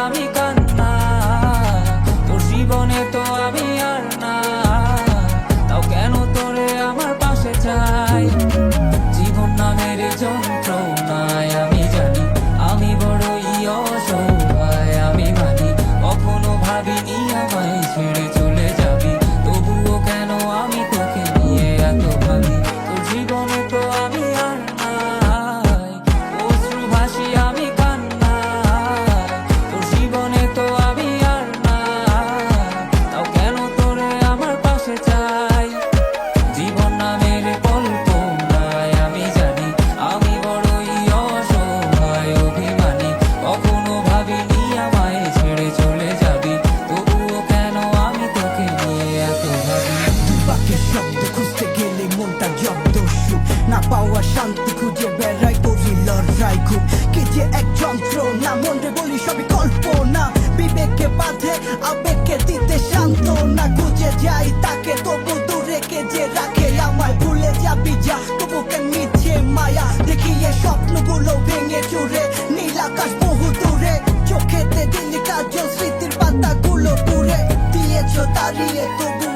আমি কান্না, তোর জীবনে তো আমি আর না, তাও কেন তোরে আমার পাশে চাই। জীবন নামের যন্ত্রণায় আমি জানি আমি বড়ই অসহায়, আমি মানি কখনো ভাবিনি আমায় ছেড়ে চলে যাবি, তবুও কেন আমি তোকে নিয়ে এত ভাবি। তোর জীবনে তো আমি আর নাই, অশ্রু ভাসি আমি কান্না, তোর জীবনে তো আমি আর নাই, তাও কেন তোরে আমার পাশে চাই। জীবন নামের কল্পনায় আমি জানি আমি বড়ই অসহায়, অভিমানী কখনো ভাবিনি আমায় ছেড়ে চলে যাবি, তবুও কেন আমি তোকে নিয়ে এত ভাবি। বাক্যের শব্দ খুঁজতে গেলে মনটা জব্দ, সুখ না পাওয়া শান্তি খুঁজে বেড়াই, করি লড়াই খুব কি যে এক যন্ত্রণা, মনে বলি সবই কল্পনা, বিবেকে বাঁধে আবেগকে দিতে সান্ত্বনা, খুঁজে যাই তাকে তবু দূরে কে যে রাখে আমায়, ভুলে যাবি যা তবু কেন মিছে মায়া, দেখিয়ে স্বপ্নগুলো ভেঙে চুরে, নীল আকাশ বহু দূরে, চোখেতে দিলি কাজল স্মৃতির পাতাগুলো পুড়ে দিয়েছো তাড়িয়ে, তবু